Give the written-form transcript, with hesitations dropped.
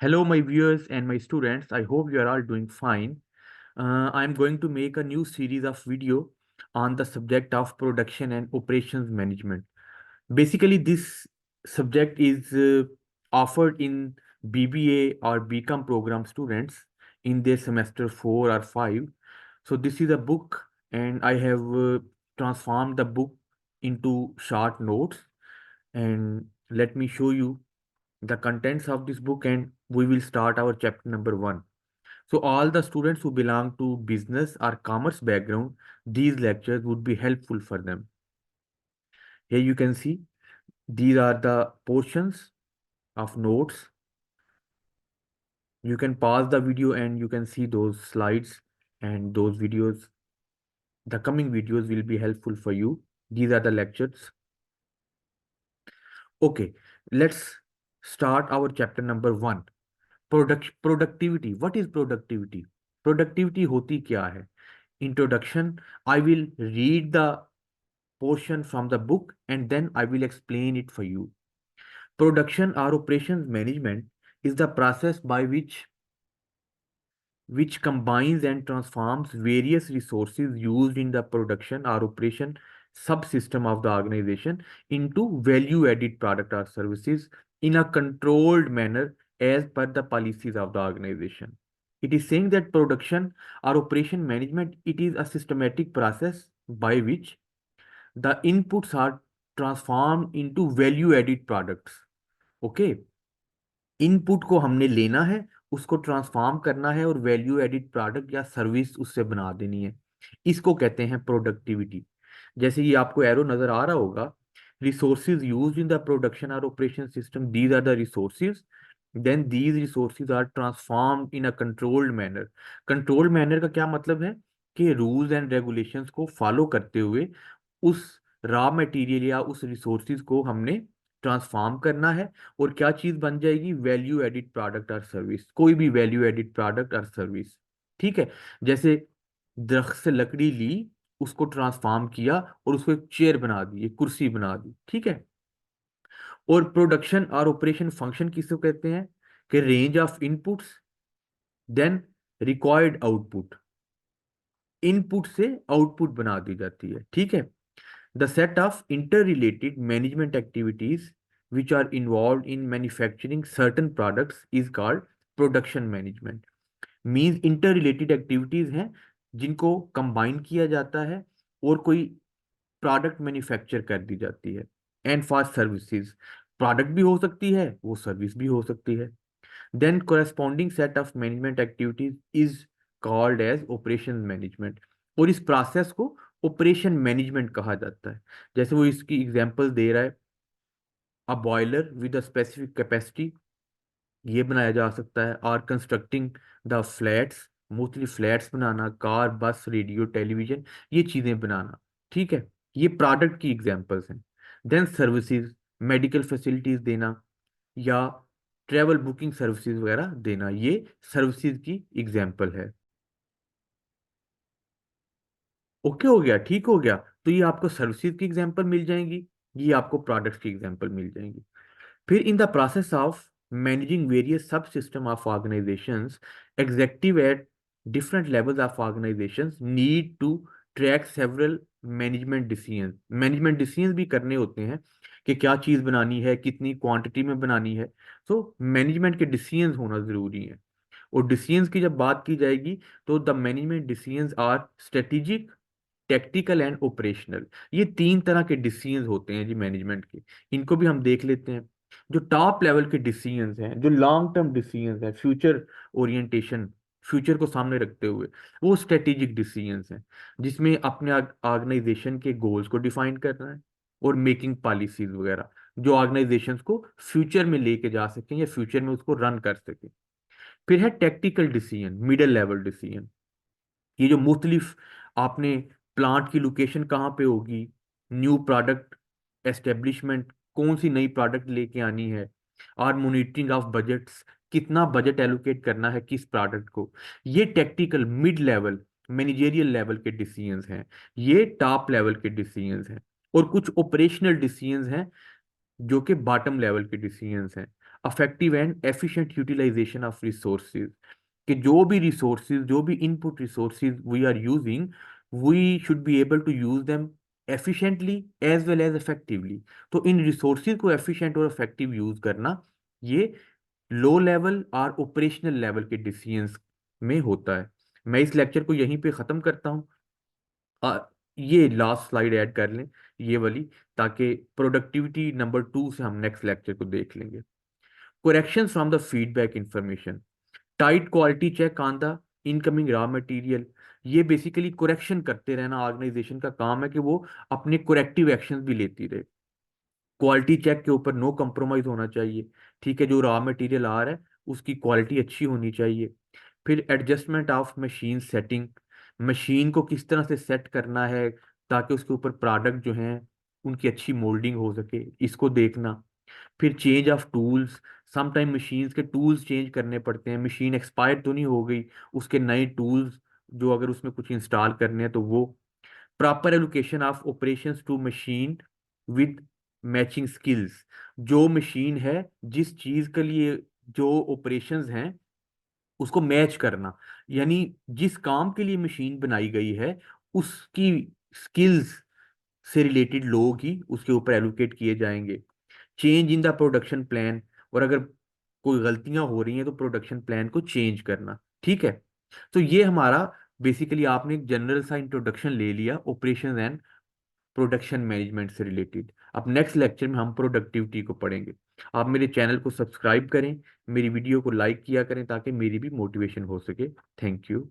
Hello, my viewers and my students. I hope you are all doing fine. I'm going to make a new series of video on the subject of production and operations management. Basically, this subject is offered in BBA or BCom program students in their semester 4 or 5. So this is a book, and I have transformed the book into short notes. And let me show you the contents of this book, and we will start our chapter number 1. So all the students who belong to business or commerce background, these lectures would be helpful for them. Here you can see these are the portions of notes. You can pause the video and you can see those slides and those videos. The coming videos will be helpful for you. These are the lectures. Okay, let's start our chapter number 1. Productivity. What is productivity? Productivity होती क्या है? Introduction. I will read the portion from the book and then I will explain it for you. Production or operations management is the process by which combines and transforms various resources used in the production or operation subsystem of the organization into value added product or services in a controlled manner as per the policies of the organization. It is saying that production or operation management, it is a systematic process by which the inputs are transformed into value added products. Okay, input को हमने लेना है, उसको transform करना है और value added product या service उससे बना देनी है। इसको कहते हैं प्रोडक्टिविटी। जैसे ये आपको एरो नजर आ रहा होगा, resources used in the production और operation system, these are the resources, then these resources are transformed in a controlled manner. Controlled manner का क्या मतलब है कि रूल्स एंड रेगुलेशंस को फॉलो करते हुए उस रॉ मटेरियल या उस रिसोर्सेज को हमने ट्रांसफॉर्म करना है और क्या चीज बन जाएगी, वैल्यू एडिड प्रोडक्ट और सर्विस, कोई भी वैल्यू एडिड प्रोडक्ट और सर्विस। ठीक है, जैसे दरख्त से लकड़ी ली, उसको ट्रांसफॉर्म किया और उसको एक चेयर बना दी, एक कुर्सी बना दी। ठीक है, और प्रोडक्शन और ऑपरेशन फंक्शन किसको कहते हैं कि range of inputs then required output, input से आउटपुट बना दी जाती है। ठीक है, the set of interrelated management activities which are involved in manufacturing certain products is called production management. Means interrelated activities हैं जिनको कंबाइन किया जाता है और कोई प्रोडक्ट मैन्युफैक्चर कर दी जाती है। एंड फॉर सर्विसेज, प्रोडक्ट भी हो सकती है, वो सर्विस भी हो सकती है। Then corresponding set of management activities is called as operation management, और इस प्रोसेस को ऑपरेशन मैनेजमेंट कहा जाता है। जैसे वो इसकी एग्जांपल दे रहा है, a boiler with a specific capacity, ये बनाया जा सकता है। और constructing the flats, mostly flats banana, car, बस, रेडियो, टेलीविजन, ये चीजें बनाना। ठीक है, ये प्रोडक्ट की एग्जांपल्स हैं। देन सर्विसेज, मेडिकल फैसिलिटीज देना या ट्रेवल बुकिंग सर्विसेज वगैरह देना, ये सर्विसेज की एग्जांपल है। ओके हो गया, ठीक हो गया। तो ये आपको सर्विसेज की एग्जांपल मिल जाएंगी, ये आपको प्रोडक्ट्स की एग्जांपल मिल जाएंगी। फिर in the process of managing various sub system of organisations, executive at different levels of organisations need to track several management decisions. Management decisions भी करने होते हैं कि क्या चीज़ बनानी है, कितनी क्वांटिटी में बनानी है। तो मैनेजमेंट के डिसीजंस होना ज़रूरी है। और डिसीजंस की जब बात की जाएगी तो the management decisions are strategic, tactical and operational. ये 3 तरह के डिसीजंस होते हैं जी मैनेजमेंट के, इनको भी हम देख लेते हैं। जो टॉप लेवल के डिसीजंस हैं, जो लॉन्ग टर्म डिसीजंस हैं, फ्यूचर ओरिएंटेशन, फ्यूचर को सामने रखते हुए, वो स्ट्रेटेजिक डिसीजंस हैं, जिसमें अपने ऑर्गेनाइजेशन के गोल्स को डिफाइन करना है और मेकिंग पॉलिसीज वगैरह जो ऑर्गेनाइजेशंस को फ्यूचर में लेके जा सकें या फ्यूचर में उसको रन कर सकें। फिर है tactical decision, middle level decision. ये जो मुख्तलिफ, आपने प्लांट की लोकेशन कहाँ पे होगी, न्यू प्रोडक्ट एस्टेब्लिशमेंट, कौन सी नई प्रोडक्ट लेके आनी है, और मॉनिटरिंग ऑफ बजट्स, कितना बजट एलोकेट करना है किस प्रोडक्ट को। ये tactical mid level managerial level के डिसीजंस हैं, ये टॉप लेवल के डिसीजंस हैं। और कुछ ऑपरेशनल डिसीजंस हैं जो कि बॉटम लेवल के डिसीजंस हैं। Effective and efficient utilisation of resources, कि जो भी रिसोर्सेज, जो भी input resources we are using, we should be able to use them efficiently as well as effectively. तो इन रिसोर्सेज को एफिशिएंट और इफेक्टिव यूज करना, ये लो लेवल और ऑपरेशनल लेवल के डिसीजंस में होता है। मैं इस लेक्चर को यहीं पे ख़त्म करता हूँ। आ, ये लास्ट स्लाइड ऐड कर लें, ये वाली, ताकि प्रोडक्टिविटी नंबर 2 से हम नेक्स्ट लेक्चर को देख लेंगे। Corrections from the feedback information, tight quality check on the incoming raw material. ये बेसिकली कोरेक्शन करते रहना ऑर्गेनाइजेशन का काम है, कि वो अपने कोरेक्टिव एक्शंस भी लेती रहे। क्वालिटी चेक के ऊपर नो कम्प्रोमाइज होना चाहिए। ठीक है, जो रॉ मटेरियल आ रहा है उसकी क्वालिटी अच्छी होनी चाहिए। फिर adjustment of machine setting, machine को किस तरह से सेट करना है ताकि उसके ऊपर प्रोडक्ट जो हैं उनकी अच्छी मोल्डिंग हो सके, इसको देखना। फिर change of tools, sometime machines के टूल्स चेंज करने पड़ते हैं, मशीन एक्सपायर तो नहीं हो गई, उसके नए टूल्स जो अगर उसमें कुछ इंस्टॉल करने हैं तो वो। Proper allocation of operations to machine with matching skills, जो मशीन है जिस चीज के लिए जो ऑपरेशंस हैं उसको मैच करना, यानी जिस काम के लिए मशीन बनाई गई है उसकी स्किल्स से रिलेटेड लोग ही उसके ऊपर एलोकेट किए जाएंगे। Change in the production plan, और अगर कोई गलतियां हो रही हैं तो प्रोडक्शन प्लान को चेंज करना। ठीक है, तो ये हमारा बेसिकली आपने एक जनरल सा इंट्रोडक्शन ले लिया ऑपरेशन एंड प्रोडक्शन मैनेजमेंट से रिलेटेड। अब नेक्स्ट लेक्चर में हम प्रोडक्टिविटी को पढ़ेंगे। आप मेरे चैनल को सब्सक्राइब करें, मेरी वीडियो को लाइक किया करें ताकि मेरी भी मोटिवेशन हो सके। Thank you.